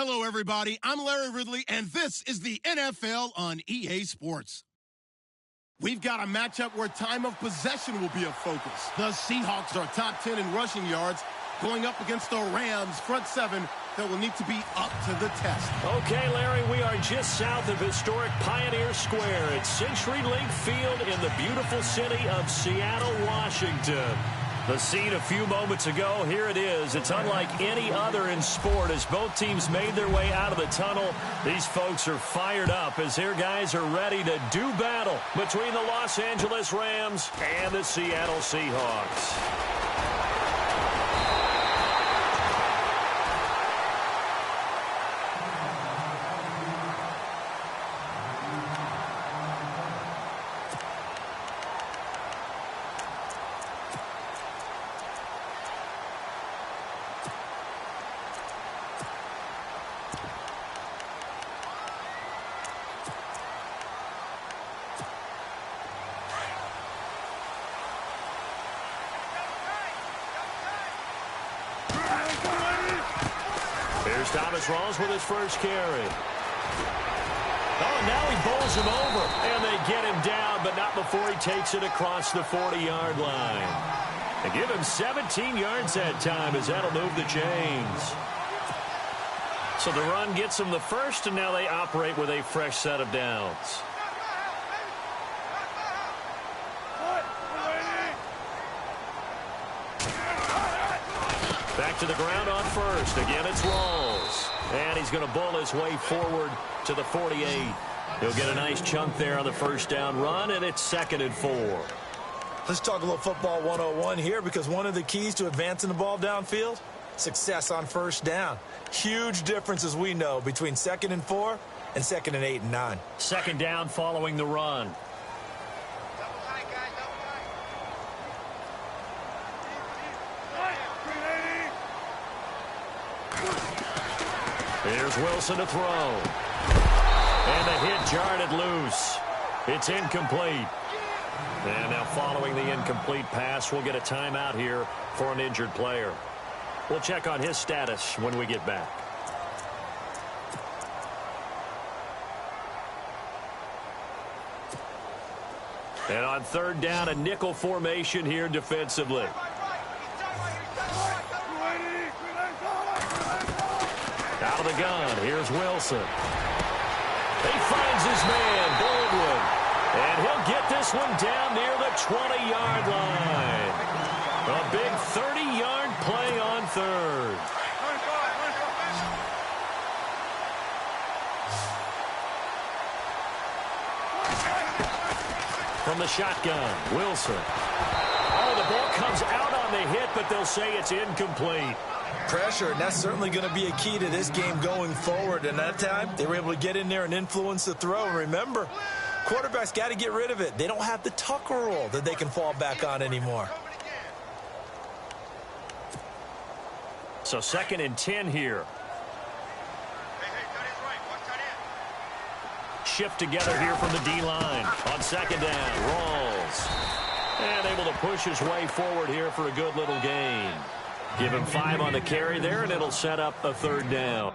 Hello, everybody. I'm Larry Ridley, and this is the NFL on EA Sports. We've got a matchup where time of possession will be a focus. The Seahawks are top 10 in rushing yards, going up against the Rams front seven that will need to be up to the test. Okay, Larry, we are just south of historic Pioneer Square at CenturyLink Field in the beautiful city of Seattle, Washington. The scene a few moments ago, here it is. It's unlike any other in sport as both teams made their way out of the tunnel. These folks are fired up as their guys are ready to do battle between the Los Angeles Rams and the Seattle Seahawks. Here's Thomas Rawls with his first carry. Oh, now he bowls him over. And they get him down, but not before he takes it across the 40-yard line. They give him 17 yards that time as that'll move the chains. So the run gets them the first, and now they operate with a fresh set of downs. Back to the ground on first. Again, it's Rawls. And he's going to bull his way forward to the 48. He'll get a nice chunk there on the first down run, and it's 2nd and 4. Let's talk a little football 101 here, because one of the keys to advancing the ball downfield, success on first down. Huge difference, as we know, between 2nd and 4 and 2nd and 8 and 9. Second down following the run. Here's Wilson to throw. And the hit jarred it loose. It's incomplete. And now following the incomplete pass, we'll get a timeout here for an injured player. We'll check on his status when we get back. And on third down, a nickel formation here defensively. Out of the gun, here's Wilson. He finds his man, Baldwin. And he'll get this one down near the 20-yard line. A big 30-yard play on third. From the shotgun, Wilson. Oh, the ball comes out on the hit, but they'll say it's incomplete. Pressure, and that's certainly going to be a key to this game going forward. And that time, they were able to get in there and influence the throw. And remember, quarterbacks got to get rid of it. They don't have the Tucker rule that they can fall back on anymore. So 2nd and 10 here. Shift together here from the D-line. On 2nd down, Rawls. And able to push his way forward here for a good little gain. Give him 5 on the carry there, and it'll set up a 3rd down.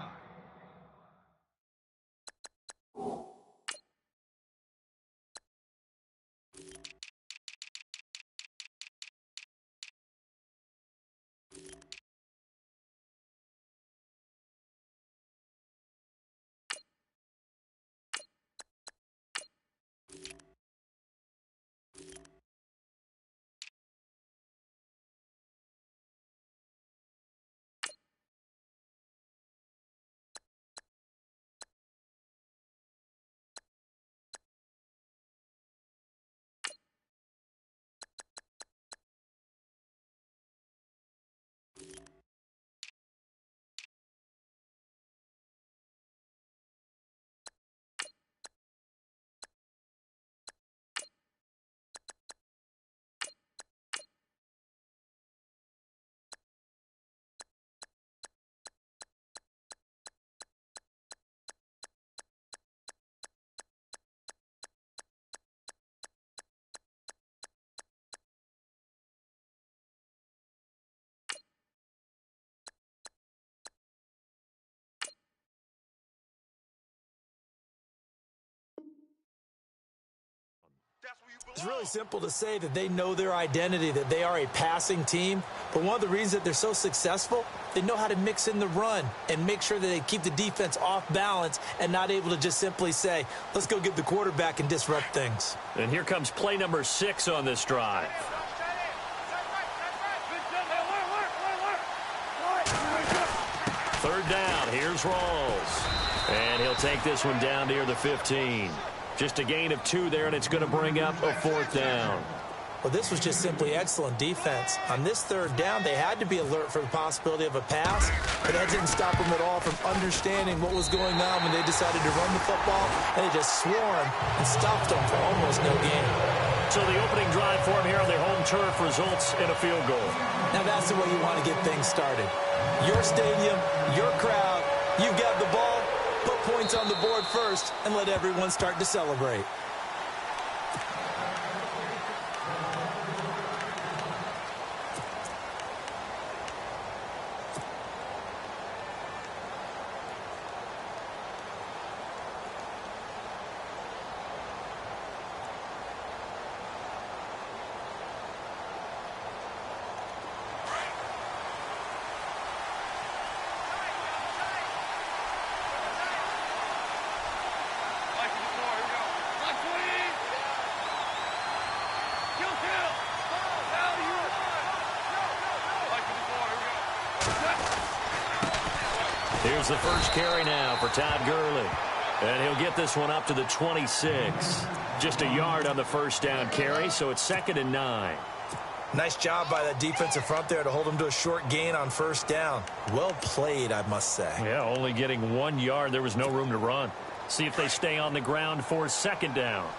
It's really simple to say that they know their identity, that they are a passing team. But one of the reasons that they're so successful, they know how to mix in the run and make sure that they keep the defense off balance and not able to just simply say, let's go get the quarterback and disrupt things. And here comes play number 6 on this drive. Third down, here's Rawls. And he'll take this one down near the 15. Just a gain of 2 there, and it's going to bring up a 4th down. Well, this was just simply excellent defense. On this 3rd down, they had to be alert for the possibility of a pass, but that didn't stop them at all from understanding what was going on when they decided to run the football, and they just swarmed and stopped them for almost no gain. So the opening drive for him here on their home turf results in a field goal. Now that's the way you want to get things started. Your stadium, your crowd, you've got the ball, put points on the board first, and let everyone start to celebrate. Here's the first carry now for Todd Gurley. And he'll get this one up to the 26. Just a yard on the first down carry, so it's 2nd and 9. Nice job by that defensive front there to hold him to a short gain on first down. Well played, I must say. Yeah, only getting 1 yard. There was no room to run. See if they stay on the ground for 2nd down.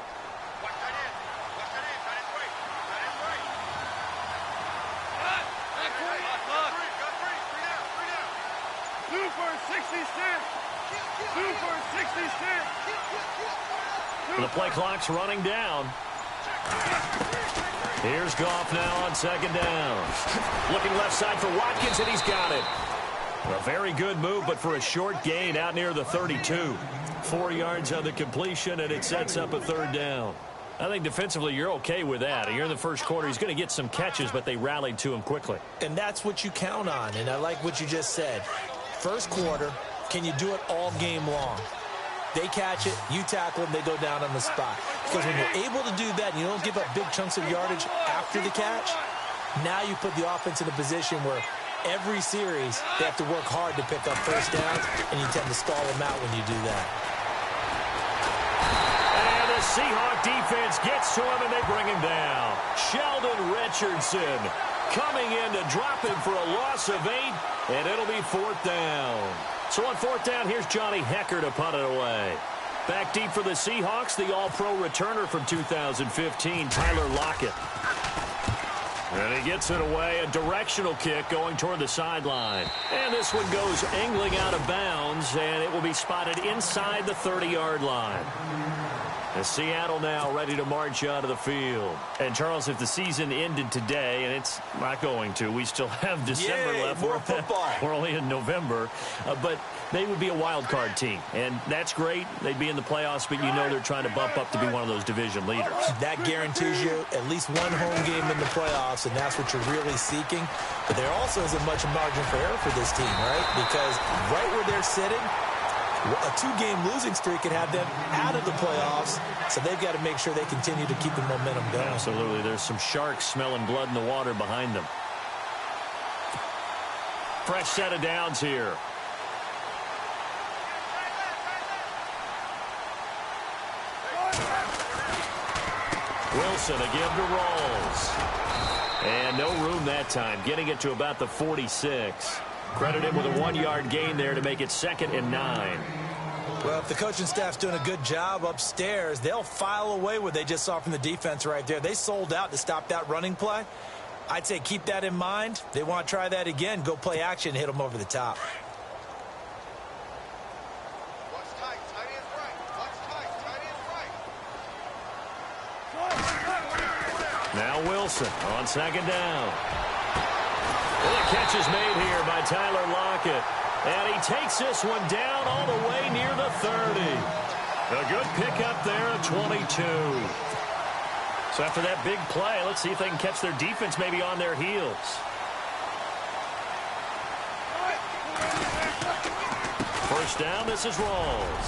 The play clock's running down. Here's Goff now on 2nd down. Looking left side for Watkins, and he's got it. A very good move, but for a short gain out near the 32. 4 yards on the completion, and it sets up a 3rd down. I think defensively you're okay with that. You're in the first quarter. He's going to get some catches, but they rallied to him quickly. And that's what you count on, and I like what you just said. First quarter, can you do it all game long? They catch it, you tackle them, they go down on the spot. Because when you're able to do that and you don't give up big chunks of yardage after the catch, now you put the offense in a position where every series they have to work hard to pick up first downs, and you tend to stall them out when you do that. And the Seahawk defense gets to him, and they bring him down. Sheldon Richardson coming in to drop him for a loss of 8, and it'll be 4th down. So on 4th down, here's Johnny Hecker to punt it away. Back deep for the Seahawks, the all-pro returner from 2015, Tyler Lockett. And he gets it away, a directional kick going toward the sideline. And this one goes angling out of bounds, and it will be spotted inside the 30-yard line. And Seattle now ready to march out of the field. And, Charles, if the season ended today, and it's not going to, we still have December left. More football. We're only in November. But they would be a wild card team. And that's great. They'd be in the playoffs, but you know they're trying to bump up to be one of those division leaders. That guarantees you at least one home game in the playoffs, and that's what you're really seeking. But there also isn't much margin for error for this team, right? Because right where they're sitting, a 2-game losing streak could have them out of the playoffs, so they've got to make sure they continue to keep the momentum going. Absolutely. There's some sharks smelling blood in the water behind them. Fresh set of downs here. Wilson again to Rawls. And no room that time, getting it to about the 46. Credit him with a 1-yard gain there to make it 2nd and 9. Well, if the coaching staff's doing a good job upstairs, they'll file away what they just saw from the defense right there. They sold out to stop that running play. I'd say keep that in mind. They want to try that again. Go play action, hit them over the top. Now Wilson on 2nd down. Well, the catch is made here by Tyler Lockett. And he takes this one down all the way near the 30. A good pickup there at 22. So after that big play, let's see if they can catch their defense maybe on their heels. First down, this is Rawls.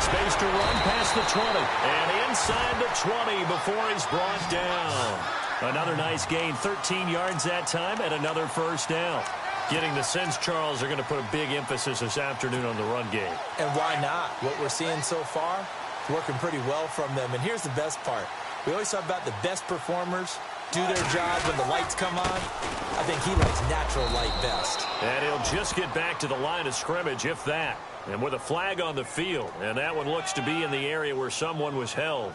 Space to run past the 20. And inside the 20 before he's brought down. Another nice gain, 13 yards that time, and another first down. Getting the sense, Charles, they're going to put a big emphasis this afternoon on the run game. And why not? What we're seeing so far is working pretty well from them. And here's the best part. We always talk about the best performers do their job when the lights come on. I think he likes natural light best. And he'll just get back to the line of scrimmage, if that. And with a flag on the field. And that one looks to be in the area where someone was held.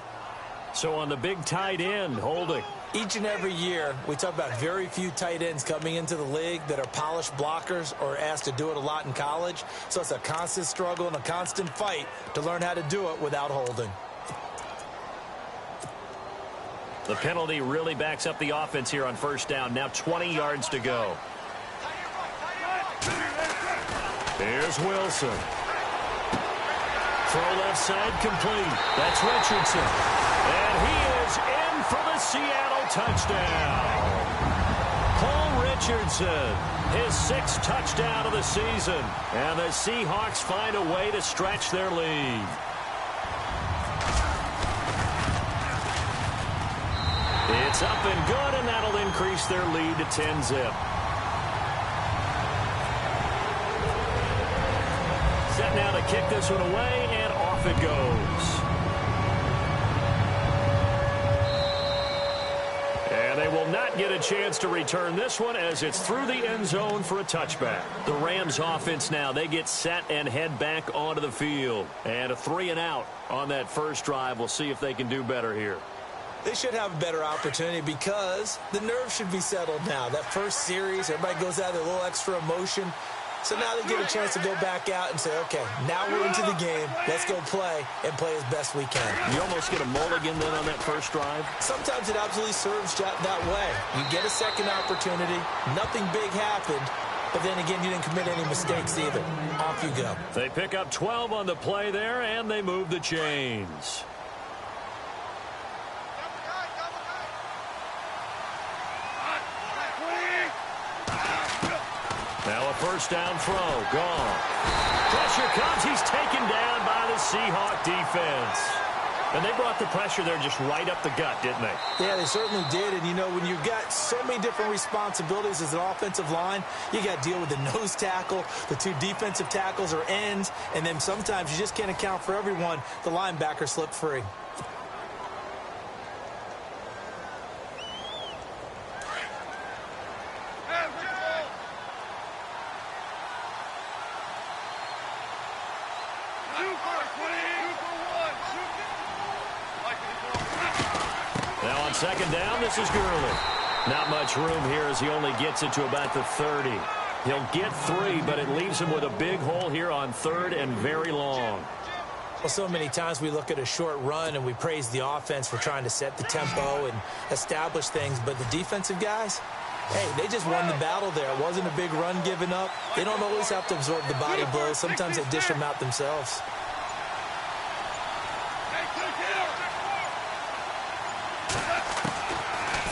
So on the big tight end, holding. Each and every year, we talk about very few tight ends coming into the league that are polished blockers or asked to do it a lot in college. So it's a constant struggle and a constant fight to learn how to do it without holding. The penalty really backs up the offense here on first down. Now 20 yards to go. Here's Wilson. Throw left side complete. That's Richardson. And he is in for the Seattle touchdown. Paul Richardson, his 6th touchdown of the season. And the Seahawks find a way to stretch their lead. It's up and good, and that'll increase their lead to 10-zip. Set now to kick this one away, and off it goes. And they will not get a chance to return this one as it's through the end zone for a touchback. The Rams offense now, they get set and head back onto the field. And a 3-and-out on that first drive. We'll see if they can do better here. They should have a better opportunity because the nerves should be settled now. That first series, everybody goes out with a little extra emotion. So now they get a chance to go back out and say, okay, now we're into the game. Let's go play and play as best we can. You almost get a mulligan then on that first drive? Sometimes it absolutely serves that way. You get a second opportunity. Nothing big happened. But then again, you didn't commit any mistakes either. Off you go. They pick up 12 on the play there, and they move the chains. Now a first down throw. Gone. Pressure comes. He's taken down by the Seahawk defense. And they brought the pressure there just right up the gut, didn't they? Yeah, they certainly did. And, you know, when you've got so many different responsibilities as an offensive line, you got to deal with the nose tackle, the 2 defensive tackles or ends, and then sometimes you just can't account for everyone. The linebacker slipped free. Now on second down, this is Gurley. Not much room here as he only gets it to about the 30. He'll get 3, but it leaves him with a big hole here on 3rd and very long. Well, so many times we look at a short run and we praise the offense for trying to set the tempo and establish things, but the defensive guys, hey, they just won the battle there. It wasn't a big run given up. They don't always have to absorb the body blows. Sometimes they dish them out themselves.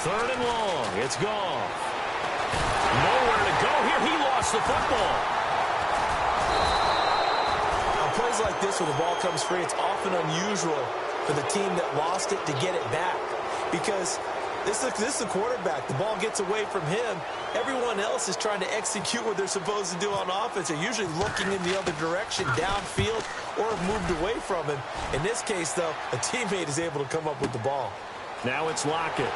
Third and long. It's gone. Nowhere to go here. He lost the football. On plays like this where the ball comes free, it's often unusual for the team that lost it to get it back. Because this is the quarterback. The ball gets away from him. Everyone else is trying to execute what they're supposed to do on offense. They're usually looking in the other direction, downfield, or have moved away from him. In this case, though, a teammate is able to come up with the ball. Now it's Lockett.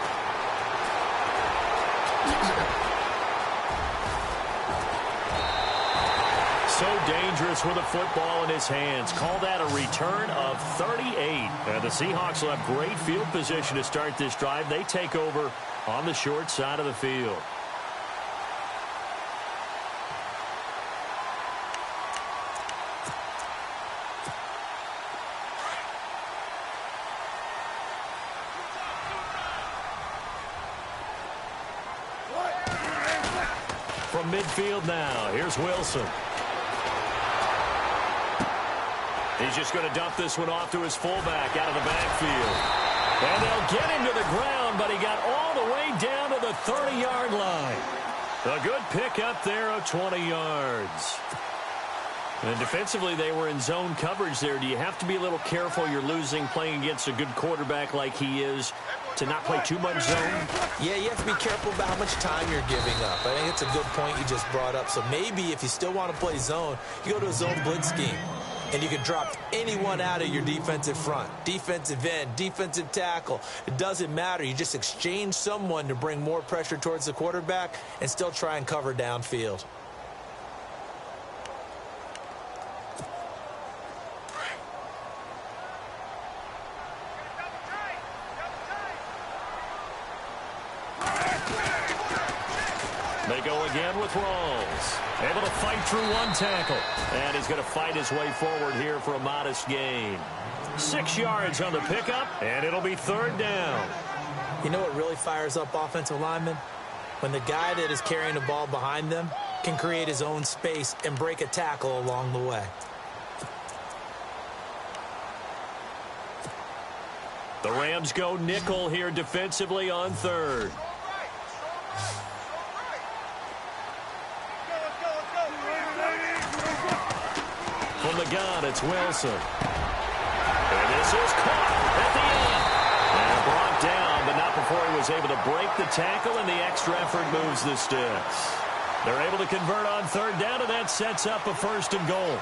So dangerous with a football in his hands. Call that a return of 38. And the Seahawks will have great field position to start this drive. They take over on the short side of the field. From midfield now, here's Wilson. He's just going to dump this one off to his fullback out of the backfield. And they'll get him to the ground, but he got all the way down to the 30-yard line. A good pick up there of 20 yards. And defensively, they were in zone coverage there. Do you have to be a little careful? You're losing playing against a good quarterback like he is to not play too much zone? Yeah, you have to be careful about how much time you're giving up. I think it's a good point you just brought up. So maybe if you still want to play zone, you go to a zone blitz scheme. And you can drop anyone out of your defensive front. Defensive end, defensive tackle. It doesn't matter. You just exchange someone to bring more pressure towards the quarterback and still try and cover downfield. They go again with Rawls. Able to fight through one tackle. And he's going to fight his way forward here for a modest gain. 6 yards on the pickup, and it'll be third down. You know what really fires up offensive linemen? When the guy that is carrying the ball behind them can create his own space and break a tackle along the way. The Rams go nickel here defensively on third. From the gun, it's Wilson. And this is caught at the end. And brought down, but not before he was able to break the tackle, and the extra effort moves the sticks. They're able to convert on third down, and that sets up a first and goal.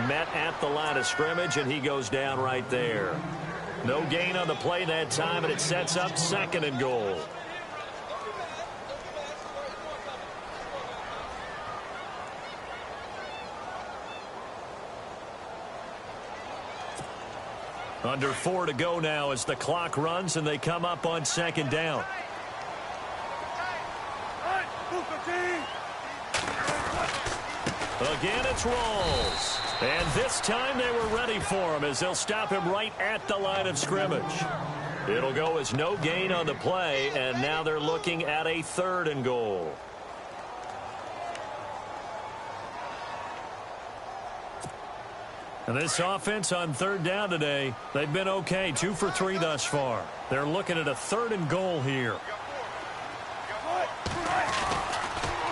Met at the line of scrimmage, and he goes down right there. No gain on the play that time, and it sets up second and goal. Under 4 to go now as the clock runs, and they come up on second down. Again, it's Rawls. And this time they were ready for him as they'll stop him right at the line of scrimmage. It'll go as no gain on the play, and now they're looking at a third and goal. And this offense on third down today, they've been okay, 2 for 3 thus far. They're looking at a third and goal here.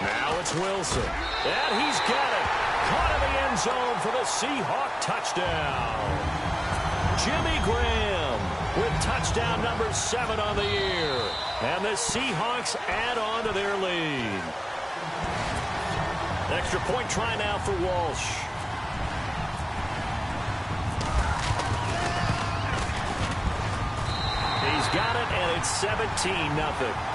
Now it's Wilson. And he's got it. Caught in the end zone for the Seahawk touchdown. Jimmy Graham with touchdown number 7 on the year. And the Seahawks add on to their lead. Extra point try now for Walsh. He's got it, and it's 17-0.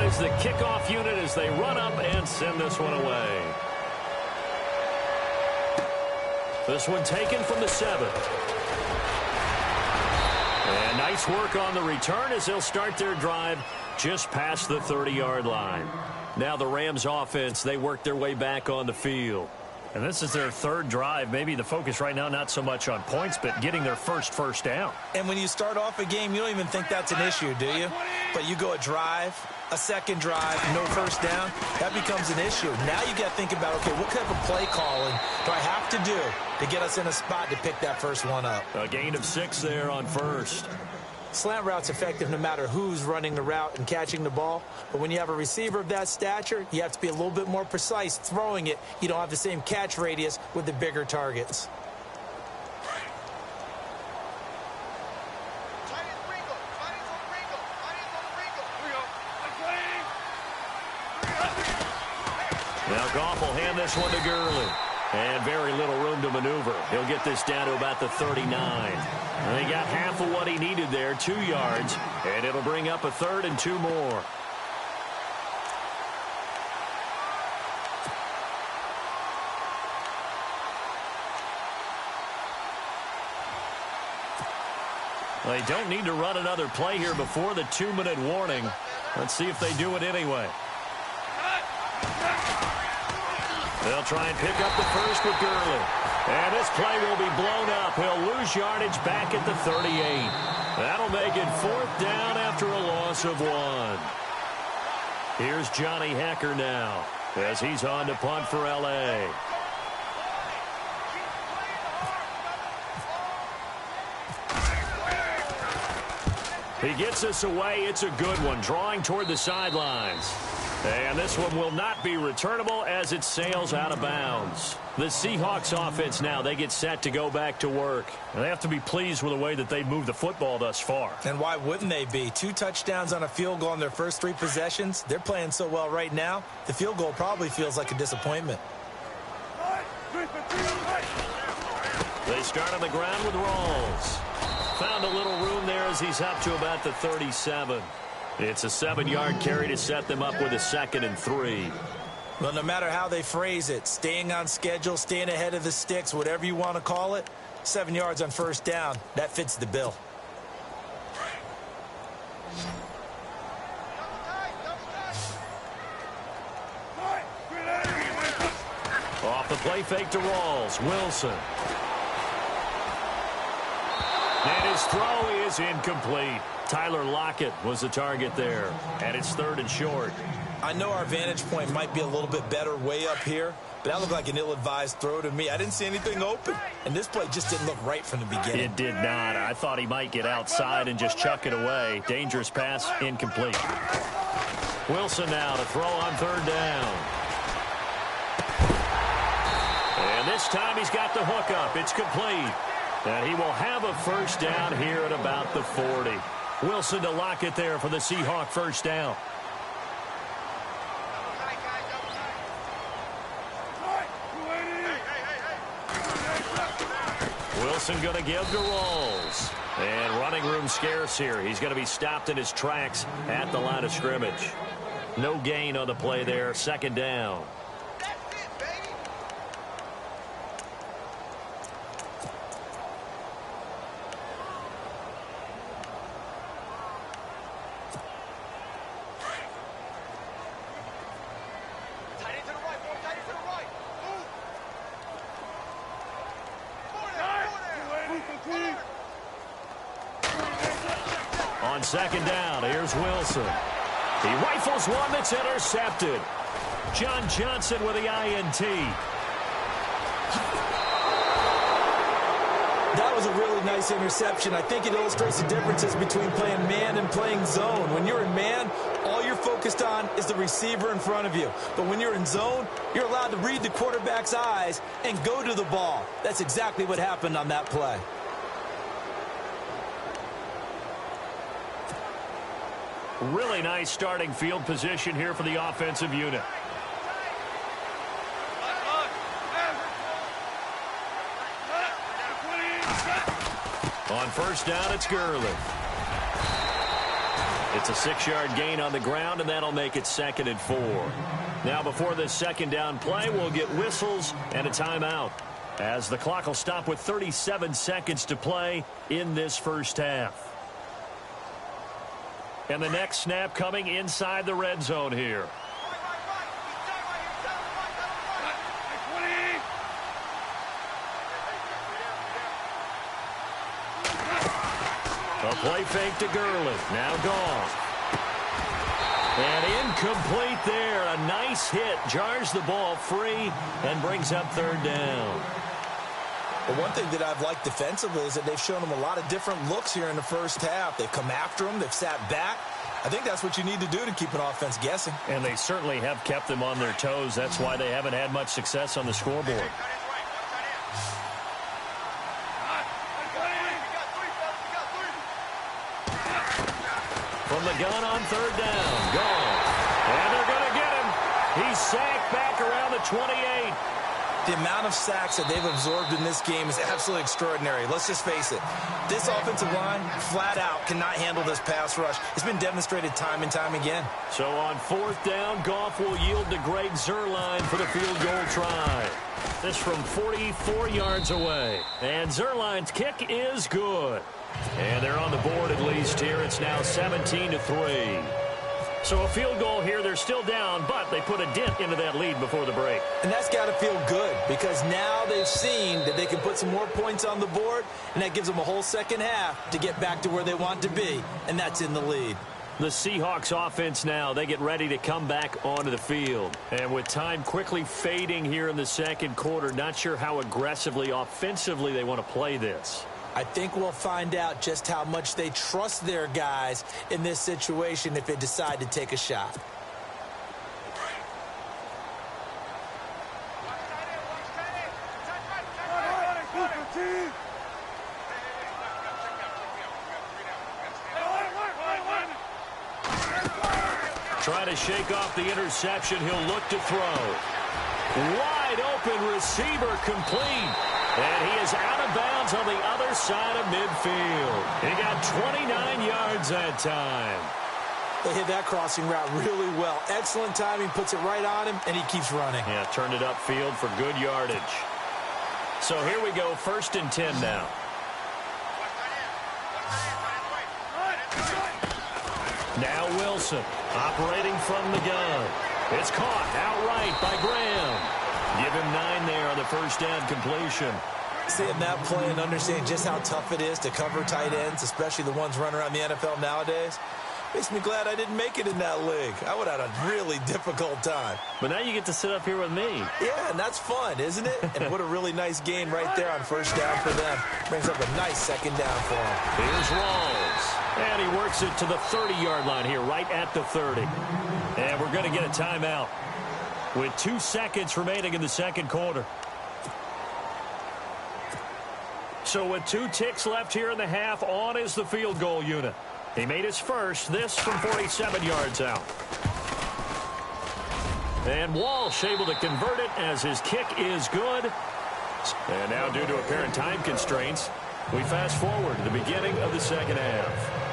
Is the kickoff unit as they run up and send this one away. This one taken from the 7. And nice work on the return as they'll start their drive just past the 30-yard line. Now the Rams offense, they work their way back on the field. And this is their third drive. Maybe the focus right now not so much on points, but getting their first down. And when you start off a game, you don't even think that's an issue, do you? But you go a drive, a second drive, no first down, that becomes an issue. Now you got to think about, okay, what type of play calling do I have to do to get us in a spot to pick that first one up? A gain of 6 there on first. Slant route's effective no matter who's running the route and catching the ball. But when you have a receiver of that stature, you have to be a little bit more precise throwing it. You don't have the same catch radius with the bigger targets. Now Goff will hand this one to Gurley. And very little room to maneuver. He'll get this down to about the 39. And he got half of what he needed there, 2 yards. And it'll bring up a 3rd and 2 more. They don't need to run another play here before the 2-minute warning. Let's see if they do it anyway. They'll try and pick up the first with Gurley. And this play will be blown up. He'll lose yardage back at the 38. That'll make it 4th down after a loss of 1. Here's Johnny Hecker now as he's on to punt for L.A. He gets us away. It's a good one, drawing toward the sidelines. And this one will not be returnable as it sails out of bounds. The Seahawks offense now, they get set to go back to work. And they have to be pleased with the way that they've moved the football thus far. And why wouldn't they be? 2 touchdowns on a field goal in their first 3 possessions. They're playing so well right now, the field goal probably feels like a disappointment. They start on the ground with Rawls. Found a little room there as he's up to about the 37. It's a 7-yard carry to set them up with a 2nd and 3. Well, no matter how they phrase it, staying on schedule, staying ahead of the sticks, whatever you want to call it, 7 yards on 1st down, that fits the bill. Off the play fake to Rawls. Wilson. And his throw is incomplete. Tyler Lockett was the target there. And it's 3rd and short. I know our vantage point might be a little bit better way up here, but that looked like an ill-advised throw to me. I didn't see anything open, and this play just didn't look right from the beginning. It did not. I thought he might get outside and just chuck it away. Dangerous pass, incomplete. Wilson now to throw on 3rd down. And this time he's got the hook up. It's complete. And he will have a 1st down here at about the 40. Wilson to Lockett there for the Seahawk 1st down. Wilson going to give to Rawls. And running room scarce here. He's going to be stopped in his tracks at the line of scrimmage. No gain on the play there. 2nd down. On 2nd down, here's Wilson. He rifles one that's intercepted. John Johnson with the INT. That was a really nice interception. I think it illustrates the differences between playing man and playing zone. When you're in man, all you're focused on is the receiver in front of you. But when you're in zone, you're allowed to read the quarterback's eyes and go to the ball. That's exactly what happened on that play. Really nice starting field position here for the offensive unit. On 1st down, it's Gurley. It's a 6-yard gain on the ground, and that'll make it 2nd and 4. Now, before this 2nd down play, we'll get whistles and a timeout, as the clock will stop with 37 seconds to play in this 1st half. And the next snap coming inside the red zone here. A play fake to Gurley. Now gone. And incomplete there. A nice hit. Jars the ball free and brings up 3rd down. But one thing that I've liked defensively is that they've shown them a lot of different looks here in the 1st half. They've come after them. They've sat back. I think that's what you need to do to keep an offense guessing. And they certainly have kept them on their toes. That's why they haven't had much success on the scoreboard. From the gun on 3rd down. Gone. And they're going to get him. He's sacked back around the 28. The amount of sacks that they've absorbed in this game is absolutely extraordinary. Let's just face it. This offensive line, flat out, cannot handle this pass rush. It's been demonstrated time and time again. So on 4th down, Goff will yield to Greg Zuerlein for the field goal try. This from 44 yards away. And Zuerlein's kick is good. And they're on the board at least here. It's now 17-3. So a field goal here. They're still down, but they put a dent into that lead before the break. And that's got to feel good because now they've seen that they can put some more points on the board, and that gives them a whole second half to get back to where they want to be, and that's in the lead. The Seahawks offense now, they get ready to come back onto the field. And with time quickly fading here in the second quarter, not sure how aggressively, offensively they want to play this. I think we'll find out just how much they trust their guys in this situation if they decide to take a shot. Try to shake off the interception. He'll look to throw. Wide open receiver complete. And he is out of bounds on the other side of midfield. He got 29 yards that time. They hit that crossing route really well. Excellent timing, puts it right on him, and he keeps running. Yeah, turned it upfield for good yardage. So here we go, 1st and 10 now. Now Wilson, operating from the gun. It's caught outright by Graham. Give him 9 there on the first down completion. Seeing that play and understanding just how tough it is to cover tight ends, especially the ones running around the NFL nowadays, makes me glad I didn't make it in that league. I would have had a really difficult time. But now you get to sit up here with me. Yeah, and that's fun, isn't it? And what a really nice game right there on first down for them. Brings up a nice second down for them. Here's Rawls. And he works it to the 30-yard line here, right at the 30. And we're going to get a timeout with 2 seconds remaining in the second quarter. So with 2 ticks left here in the half, on is the field goal unit. He made his first, this from 47 yards out. And Walsh able to convert it as his kick is good. And now due to apparent time constraints, we fast forward to the beginning of the second half.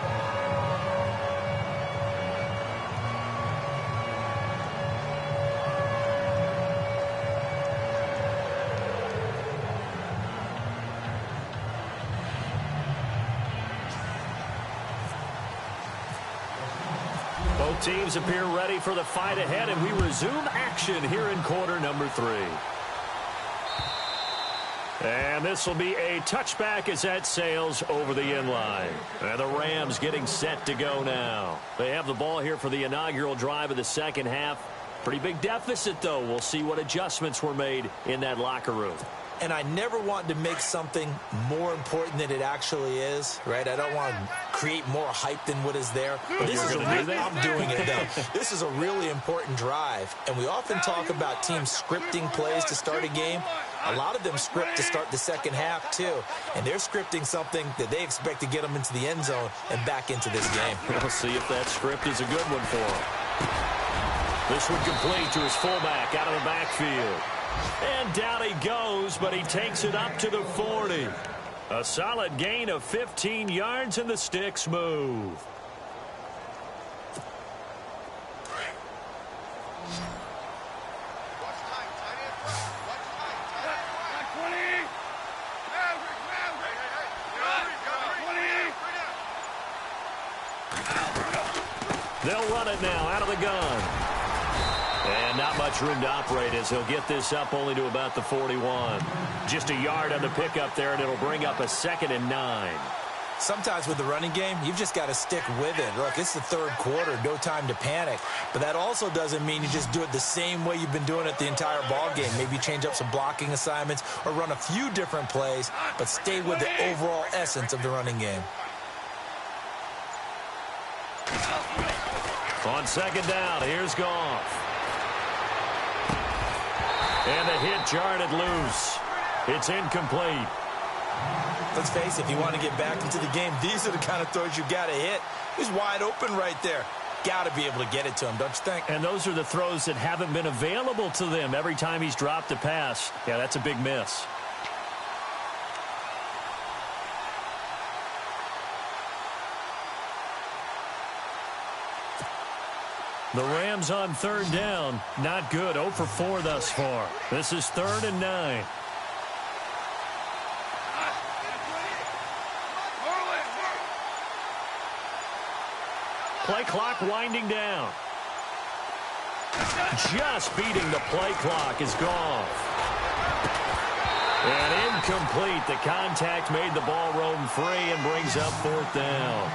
Both teams appear ready for the fight ahead, and we resume action here in quarter number 3. And this will be a touchback as that sails over the inline. And the Rams getting set to go now. They have the ball here for the inaugural drive of the second half. Pretty big deficit, though. We'll see what adjustments were made in that locker room. And I never want to make something more important than it actually is, right? I don't want to create more hype than what is there. But this is I'm doing it, though. This is a really important drive. And we often talk about teams scripting plays to start a game. A lot of them script to start the second half, too. And they're scripting something that they expect to get them into the end zone and back into this game. We'll see if that script is a good one for him. This one complete to his fullback out of the backfield. And down he goes, but he takes it up to the 40. A solid gain of 15 yards, and the sticks move. They'll run it now out of the gun. And not much room to operate as he'll get this up only to about the 41. Just a yard on the pickup there, and it'll bring up a 2nd and 9. Sometimes with the running game, you've just got to stick with it. Look, it's the third quarter, no time to panic. But that also doesn't mean you just do it the same way you've been doing it the entire ball game. Maybe change up some blocking assignments or run a few different plays, but stay with the overall essence of the running game. On second down, here's Goff. And the hit jarred it loose. It's incomplete. Let's face it, if you want to get back into the game, these are the kind of throws you got to hit. He's wide open right there. Got to be able to get it to him, don't you think? And those are the throws that haven't been available to them every time he's dropped a pass. Yeah, that's a big miss. The Rams on third down. Not good. 0 for 4 thus far. This is 3rd and 9. Play clock winding down. Just beating the play clock is gone. And incomplete. The contact made the ball roam free and brings up 4th down.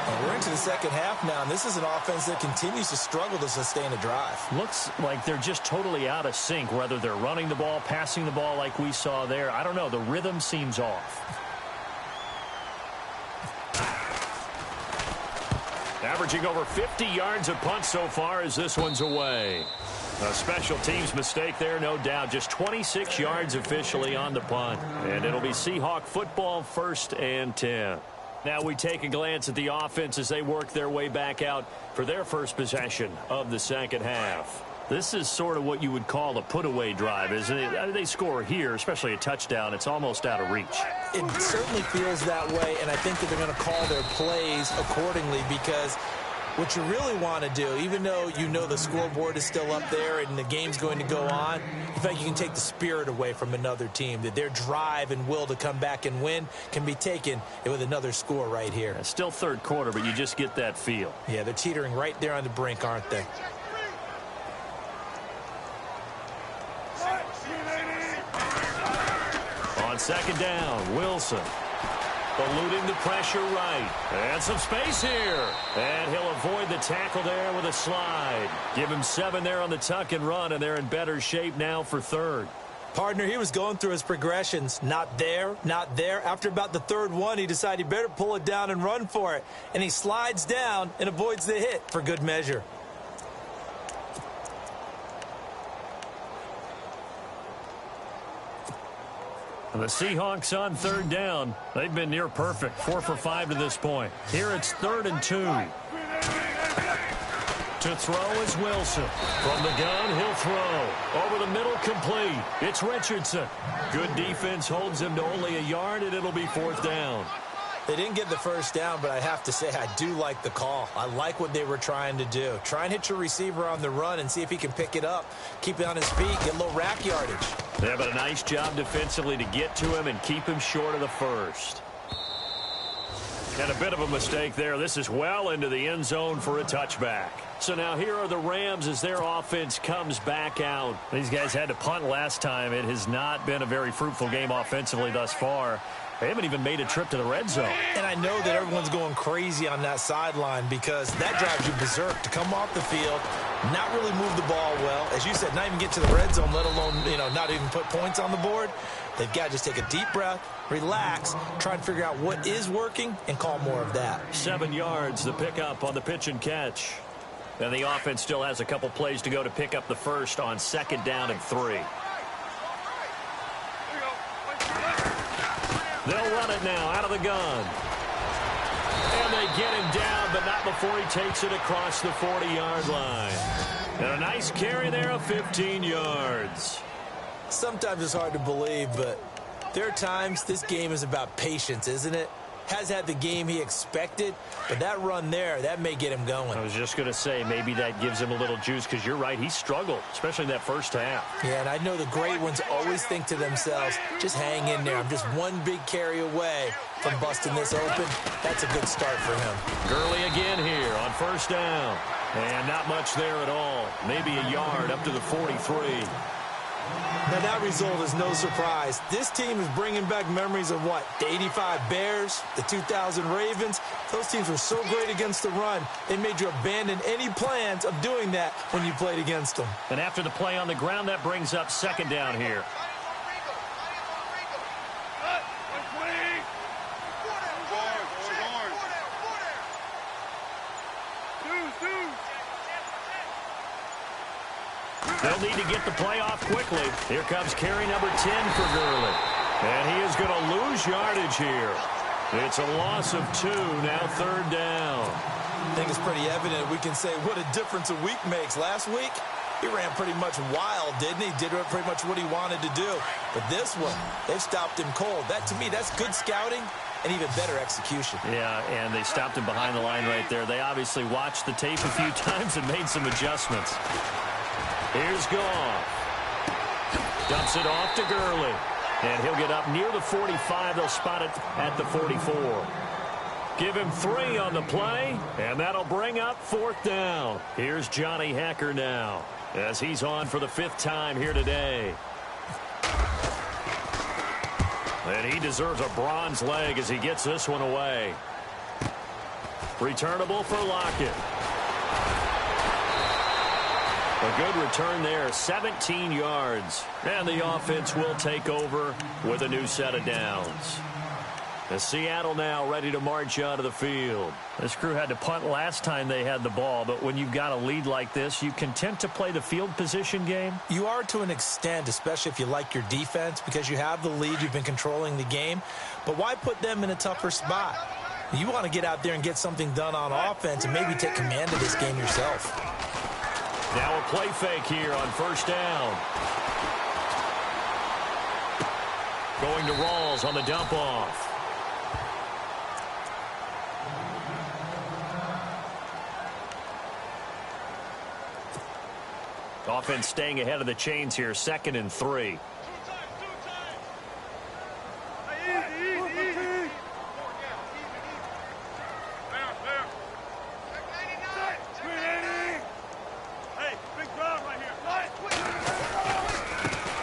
Well, we're into the second half now, and this is an offense that continues to struggle to sustain a drive. Looks like they're just totally out of sync, whether they're running the ball, passing the ball like we saw there. I don't know. The rhythm seems off. Averaging over 50 yards a punt so far as this one's away. A special teams mistake there, no doubt. Just 26 yards officially on the punt. And it'll be Seahawk football, 1st and 10. Now we take a glance at the offense as they work their way back out for their first possession of the second half. This is sort of what you would call a put-away drive, isn't it? They score here, especially a touchdown. It's almost out of reach. It certainly feels that way, and I think that they're going to call their plays accordingly, because what you really want to do, even though you know the scoreboard is still up there and the game's going to go on, in fact, you can take the spirit away from another team, that their drive and will to come back and win can be taken with another score right here. It's still third quarter, but you just get that feel. Yeah, they're teetering right there on the brink, aren't they? On second down, Wilson. Eluding the pressure right. And some space here. And he'll avoid the tackle there with a slide. Give him 7 there on the tuck and run, and they're in better shape now for 3rd. Partner, he was going through his progressions. Not there, not there. After about the 3rd one, he decided he better pull it down and run for it. And he slides down and avoids the hit for good measure. The Seahawks on 3rd down. They've been near perfect. 4 for 5 to this point. Here it's 3rd and 2. To throw is Wilson. From the gun, he'll throw. Over the middle, complete. It's Richardson. Good defense holds him to only a yard, and it'll be 4th down. They didn't get the first down, but I have to say I do like the call. I like what they were trying to do. Try and hit your receiver on the run and see if he can pick it up. Keep it on his feet, get a little rack yardage. Yeah, but a nice job defensively to get to him and keep him short of the first. And a bit of a mistake there. This is well into the end zone for a touchback. So now here are the Rams as their offense comes back out. These guys had to punt last time. It has not been a very fruitful game offensively thus far. They haven't even made a trip to the red zone. And I know that everyone's going crazy on that sideline because that drives you berserk to come off the field, not really move the ball well. As you said, not even get to the red zone, let alone, not even put points on the board. They've got to just take a deep breath, relax, try and figure out what is working, and call more of that. 7 yards, the pickup on the pitch and catch. And the offense still has a couple plays to go to pick up the first on 2nd down and 3. They'll run it now out of the gun. And they get him down, but not before he takes it across the 40-yard line. And a nice carry there of 15 yards. Sometimes it's hard to believe, but there are times this game is about patience, isn't it? Has had the game he expected, but that run there, that may get him going. I was just going to say, maybe that gives him a little juice, because you're right, he struggled, especially in that first half. Yeah, and I know the great ones always think to themselves, just hang in there. I'm just one big carry away from busting this open. That's a good start for him. Gurley again here on 1st down. And not much there at all. Maybe a yard up to the 43. Now, that result is no surprise. This team is bringing back memories of what? The 85 Bears, the 2000 Ravens. Those teams were so great against the run, they made you abandon any plans of doing that when you played against them. And after the play on the ground, that brings up 2nd down here. They'll need to get the play off quickly. Here comes carry number 10 for Gurley. And he is going to lose yardage here. It's a loss of 2, now 3rd down. I think it's pretty evident. We can say what a difference a week makes. Last week, he ran pretty much wild, didn't he? Did pretty much what he wanted to do. But this one, they've stopped him cold. That, to me, that's good scouting and even better execution. Yeah, and they stopped him behind the line right there. They obviously watched the tape a few times and made some adjustments. Here's Goff. Dumps it off to Gurley. And he'll get up near the 45. They'll spot it at the 44. Give him 3 on the play, and that'll bring up 4th down. Here's Johnny Hekker now, as he's on for the 5th time here today. And he deserves a bronze leg as he gets this one away. Returnable for Lockett. A good return there, 17 yards. And the offense will take over with a new set of downs. As Seattle now ready to march onto the field. This crew had to punt last time they had the ball, but when you've got a lead like this, you content to play the field position game? You are to an extent, especially if you like your defense, because you have the lead, you've been controlling the game. But why put them in a tougher spot? You want to get out there and get something done on offense and maybe take command of this game yourself. Now a play fake here on 1st down. Going to Rawls on the dump off. Offense staying ahead of the chains here, 2nd and 3.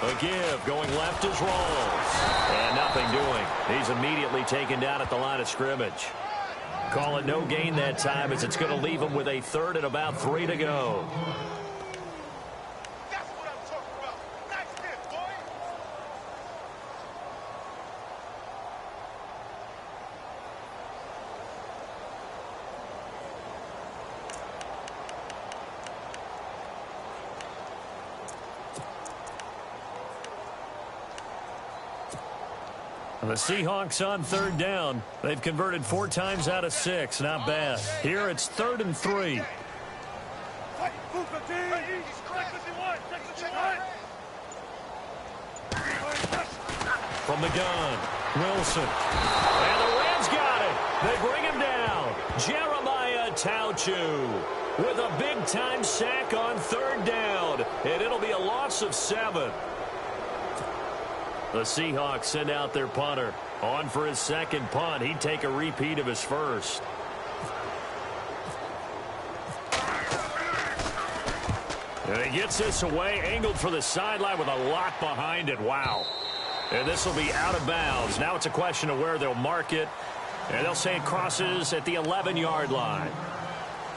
A give going left is Rawls. And nothing doing. He's immediately taken down at the line of scrimmage. Call it no gain that time as it's going to leave him with a 3rd and about 3 to go. The Seahawks on 3rd down. They've converted 4 times out of 6. Not bad. Here it's 3rd and 3. From the gun, Wilson. And the Rams got it. They bring him down. Jeremiah Tauchu with a big-time sack on 3rd down. And it'll be a loss of 7. The Seahawks send out their punter. On for his 2nd punt. He'd take a repeat of his 1st. And he gets this away, angled for the sideline with a lot behind it. Wow. And this will be out of bounds. Now it's a question of where they'll mark it. And they'll say it crosses at the 11-yard line.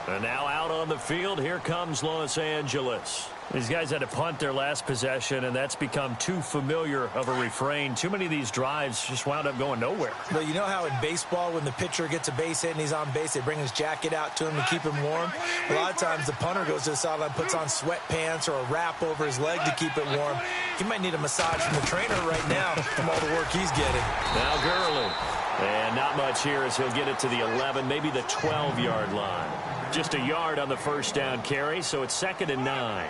And now out on the field, here comes Los Angeles. These guys had to punt their last possession, and that's become too familiar of a refrain. Too many of these drives just wound up going nowhere. Well, you know how in baseball, when the pitcher gets a base hit and he's on base, they bring his jacket out to him to keep him warm? A lot of times the punter goes to the sideline, puts on sweatpants or a wrap over his leg to keep it warm. He might need a massage from the trainer right now from all the work he's getting. Now Gurley. And not much here as he'll get it to the 11, maybe the 12-yard line. Just a yard on the 1st down carry, so it's 2nd and 9.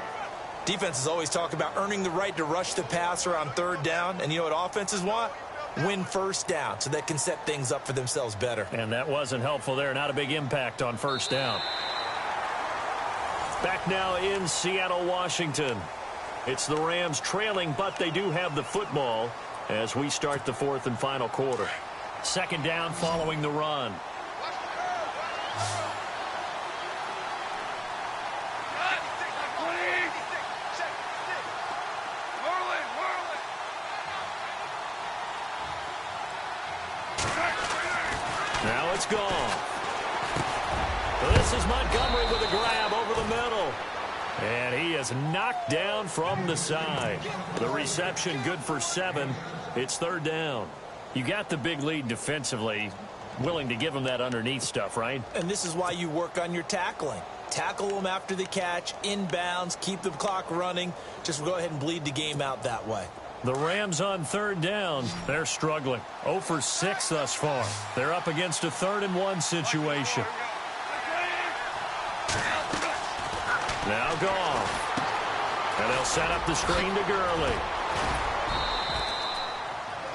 Defenses always talk about earning the right to rush the passer on 3rd down. And you know what offenses want? Win 1st down so they can set things up for themselves better. And that wasn't helpful there. Not a big impact on 1st down. Back now in Seattle, Washington. It's the Rams trailing, but they do have the football as we start the 4th and final quarter. 2nd down following the run. Now it's gone. This is Montgomery with a grab over the middle. And he is knocked down from the side. The reception good for 7. It's 3rd down. You got the big lead defensively. Willing to give them that underneath stuff, right? And this is why you work on your tackling. Tackle them after the catch, inbounds, keep the clock running. Just go ahead and bleed the game out that way. The Rams on 3rd down. They're struggling. 0 for 6 thus far. They're up against a 3rd and 1 situation. Now gone. And they'll set up the screen to Gurley.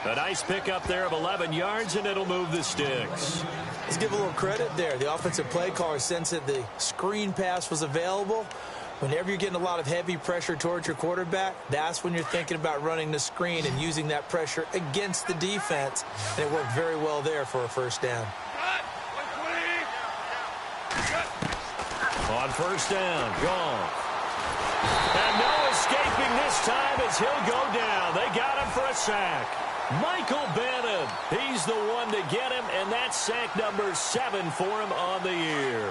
A nice pickup there of 11 yards, and it'll move the sticks. Let's give a little credit there. The offensive play caller sensed that the screen pass was available. Whenever you're getting a lot of heavy pressure towards your quarterback, that's when you're thinking about running the screen and using that pressure against the defense. And it worked very well there for a 1st down. On first down, gone. And no escaping this time as he'll go down. They got him for a sack. Michael Bannon, he's the one to get him, and that's sack number 7 for him on the year.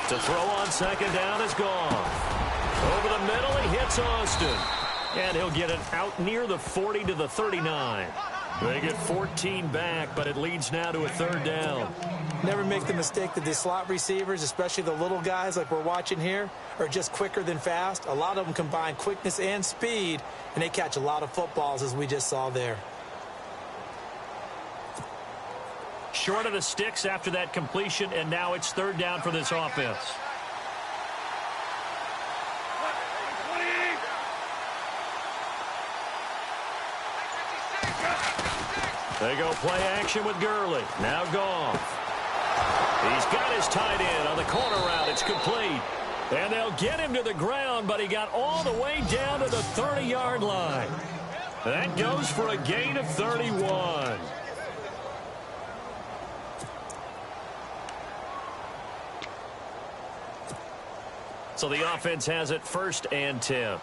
To throw on second down is gone. Over the middle, he hits Austin. And he'll get it out near the 40 to the 39. They get 14 back, but it leads now to a third down. Never make the mistake that the slot receivers, especially the little guys like we're watching here, are just quicker than fast. A lot of them combine quickness and speed, and they catch a lot of footballs, as we just saw there. Short of the sticks after that completion, and now it's third down for this offense. They go play action with Gurley. Now Goff. He's got his tight end on the corner route. It's complete. And they'll get him to the ground, but he got all the way down to the 30-yard line. That goes for a gain of 31. So the offense has it first and 10.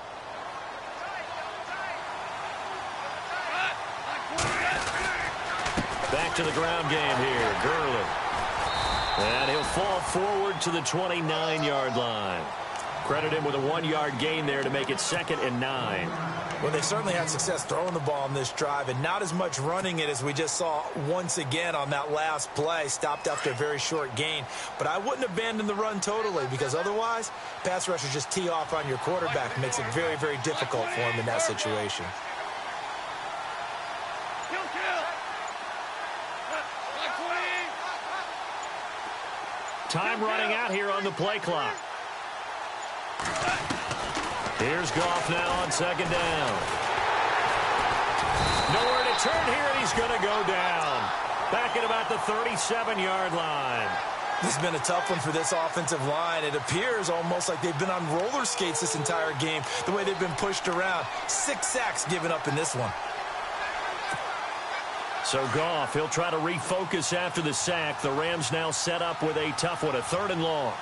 Back to the ground game here, Gurley. And he'll fall forward to the 29-yard line. Credit him with a 1-yard gain there to make it 2nd and 9. Well, they certainly had success throwing the ball in this drive, and not as much running it as we just saw once again on that last play. Stopped after a very short gain. But I wouldn't abandon the run totally, because otherwise, pass rushers just tee off on your quarterback. Makes it very, very difficult for him in that situation. Time running out here on the play clock. Here's Goff now on second down. Nowhere to turn here, and he's going to go down. Back at about the 37-yard line. This has been a tough one for this offensive line. It appears almost like they've been on roller skates this entire game, the way they've been pushed around. 6 sacks given up in this one. So Goff, he'll try to refocus after the sack. The Rams now set up with a tough one, a 3rd and long.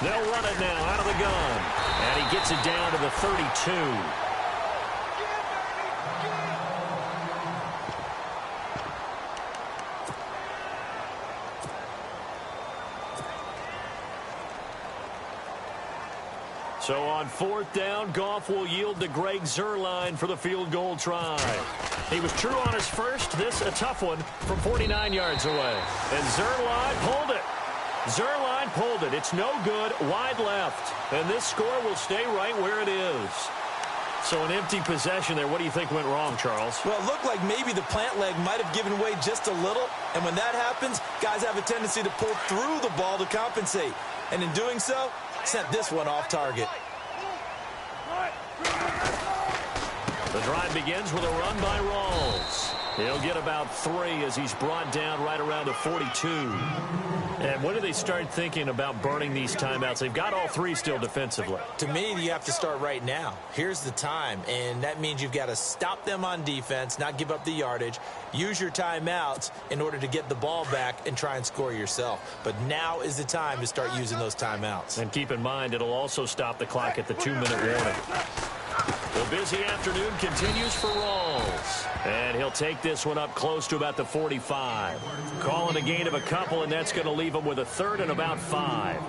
They'll run it now out of the gun. And he gets it down to the 32. So on 4th down, Goff will yield to Greg Zuerlein for the field goal try. He was true on his first. This a tough one from 49 yards away. And Zuerlein pulled it. Zuerlein pulled it. It's no good. Wide left. And this score will stay right where it is. So an empty possession there. What do you think went wrong, Charles? Well, it looked like maybe the plant leg might have given way just a little. And when that happens, guys have a tendency to pull through the ball to compensate. And in doing so, sent this one off target. The drive begins with a run by Rawls. He'll get about 3 as he's brought down right around the 42. And when do they start thinking about burning these timeouts? They've got all 3 still defensively. To me, you have to start right now. Here's the time, and that means you've got to stop them on defense, not give up the yardage, use your timeouts in order to get the ball back and try and score yourself. But now is the time to start using those timeouts. And keep in mind, it'll also stop the clock at the 2-minute warning. The busy afternoon continues for Rawls. And he'll take this one up close to about the 45. Calling a gain of a couple, and that's going to leave them with a 3rd and about 5.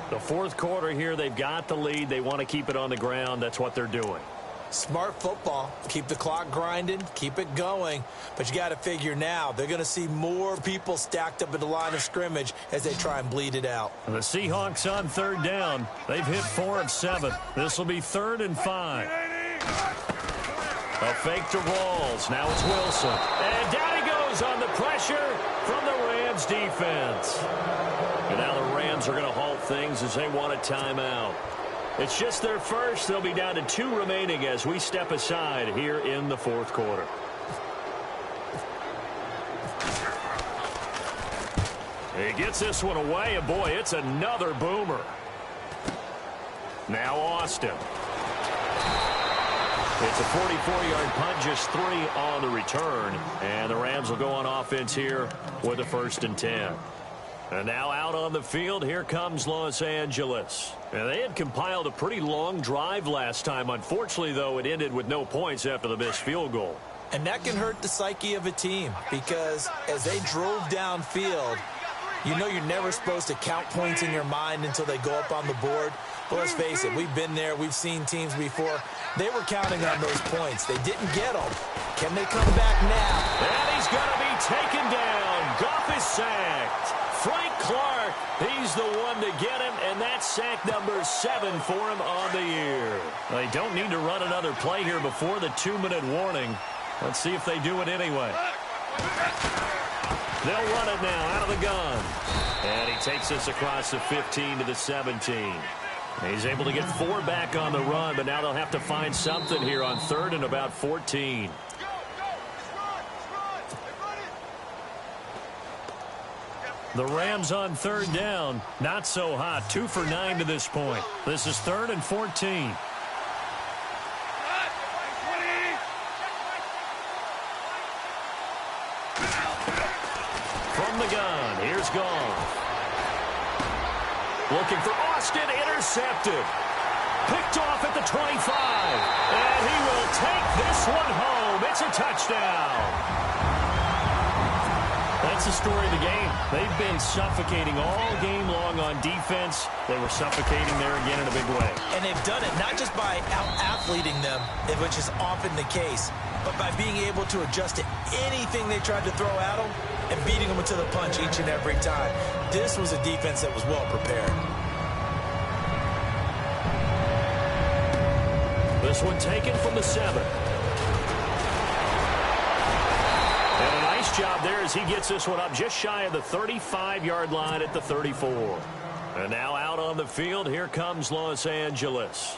The 4th quarter here, they've got the lead. They want to keep it on the ground. That's what they're doing. Smart football. Keep the clock grinding. Keep it going. But you got to figure now, they're going to see more people stacked up at the line of scrimmage as they try and bleed it out. And the Seahawks on 3rd down. They've hit 4 of 7. This will be 3rd and 5. A fake to Rawls. Now it's Wilson. And down he goes on the pressure from the Rams defense. And now the Rams are going to halt things as they want a timeout. It's just their first. They'll be down to 2 remaining as we step aside here in the 4th quarter. He gets this one away, and boy, it's another boomer. Now Austin. It's a 44-yard punt, just 3 on the return. And the Rams will go on offense here with a 1st and 10. And now out on the field, here comes Los Angeles. And they had compiled a pretty long drive last time. Unfortunately, though, it ended with no points after the missed field goal. And that can hurt the psyche of a team because as they drove downfield, you know you're never supposed to count points in your mind until they go up on the board. But let's face it, we've been there. We've seen teams before. They were counting on those points. They didn't get them. Can they come back now? And he's going to be taken down. Goff is sacked. Frank Clark, he's the one to get him, and that's sack number 7 for him on the year. They don't need to run another play here before the 2-minute warning. Let's see if they do it anyway. They'll run it now out of the gun. And he takes us across the 15 to the 17. He's able to get 4 back on the run, but now they'll have to find something here on 3rd and about 14. The Rams on 3rd down. Not so hot. 2 for 9 to this point. This is 3rd and 14. From the gun, here's Goff. Looking for Austin, intercepted. Picked off at the 25. And he will take this one home. It's a touchdown. That's the story of the game. They've been suffocating all game long on defense. They were suffocating there again in a big way. And they've done it not just by out-athleting them, which is often the case, but by being able to adjust to anything they tried to throw at them and beating them to the punch each and every time. This was a defense that was well prepared. This one taken from the 7. And a nice job there as he gets this one up just shy of the 35-yard line at the 34. And now out on the field, here comes Los Angeles.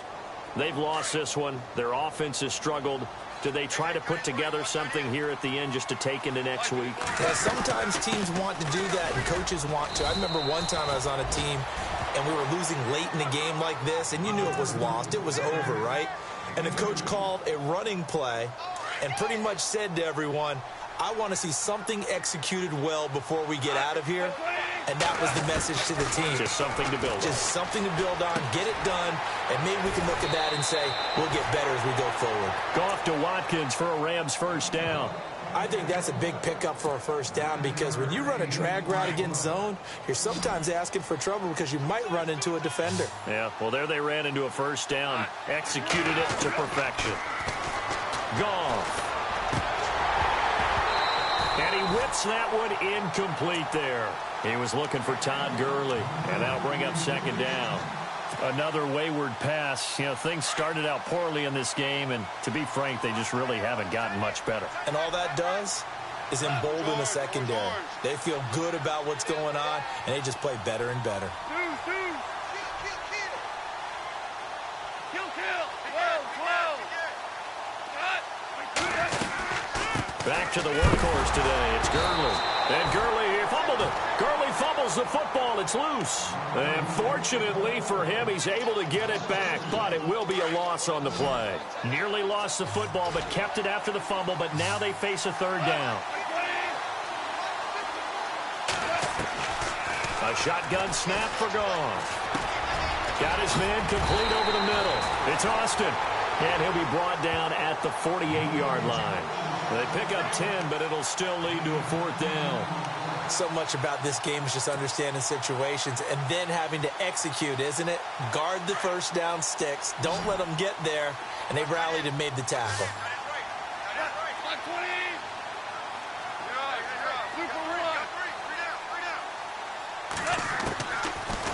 They've lost this one. Their offense has struggled. Do they try to put together something here at the end just to take into next week? Yeah, sometimes teams want to do that and coaches want to. I remember one time I was on a team and we were losing late in a game like this, and you knew it was lost. It was over, right? And the coach called a running play and pretty much said to everyone, I want to see something executed well before we get out of here. And that was the message to the team. Just something to build on. Just something to build on, get it done, and maybe we can look at that and say, we'll get better as we go forward. Goff to Watkins for a Rams 1st down. I think that's a big pickup for a 1st down because when you run a drag route against zone, you're sometimes asking for trouble because you might run into a defender. Yeah, well, there they ran into a 1st down. Executed it to perfection. Goff. And he whips that one incomplete there. He was looking for Todd Gurley, and that'll bring up 2nd down. Another wayward pass. You know, things started out poorly in this game, and to be frank, they just really haven't gotten much better. And all that does is embolden the secondary. They feel good about what's going on, and they just play better and better. Back to the workhorse today. It's Gurley. And Gurley fumbled it. Gurley fumbles the football. It's loose. And fortunately for him, he's able to get it back. But it will be a loss on the play. Nearly lost the football, but kept it after the fumble. But now they face a 3rd down. A shotgun snap for Goff. Got his man complete over the middle. It's Austin. And he'll be brought down at the 48-yard line. They pick up 10, but it'll still lead to a 4th down. So much about this game is just understanding situations and then having to execute, isn't it? Guard the 1st down sticks. Don't let them get there. And they rallied and made the tackle.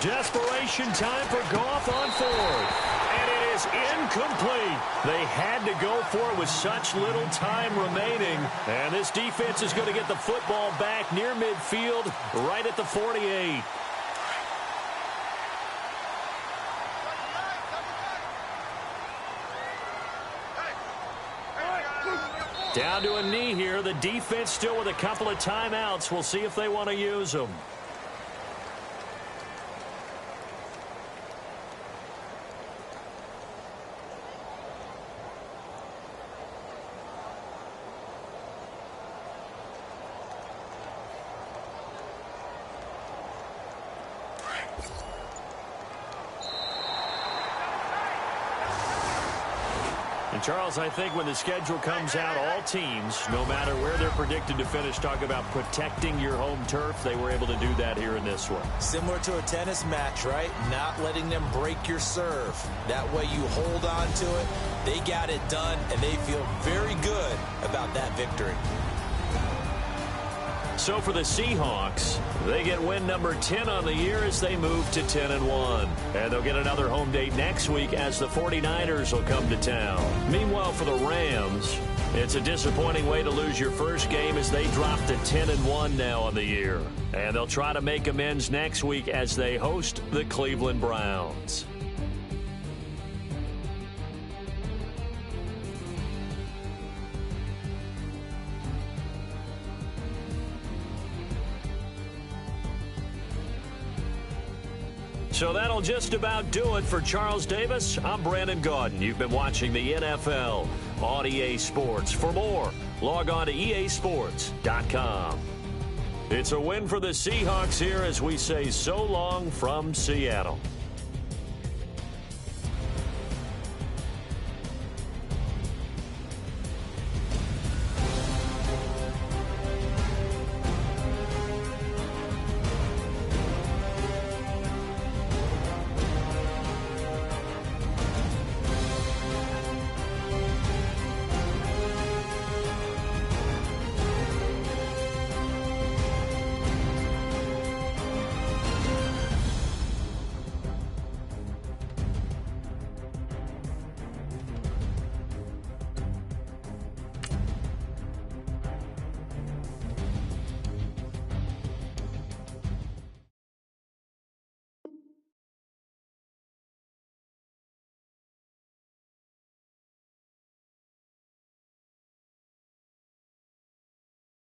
Desperation time for Goff on 4th. And it is incomplete. They had to go for it with such little time remaining. And this defense is going to get the football back near midfield, right at the 48. Down to a knee here. The defense still with a couple of timeouts. We'll see if they want to use them. And, Charles, I think when the schedule comes out, all teams, no matter where they're predicted to finish, talk about protecting your home turf. They were able to do that here in this one. Similar to a tennis match, right? Not letting them break your serve. That way you hold on to it. They got it done, and they feel very good about that victory. So for the Seahawks, they get win number 10 on the year as they move to 10-1. And they'll get another home date next week as the 49ers will come to town. Meanwhile, for the Rams, it's a disappointing way to lose your first game as they drop to 10-1 now on the year. And they'll try to make amends next week as they host the Cleveland Browns. So that'll just about do it for Charles Davis. I'm Brandon Gaudin. You've been watching the NFL on EA Sports. For more, log on to easports.com. It's a win for the Seahawks here as we say so long from Seattle.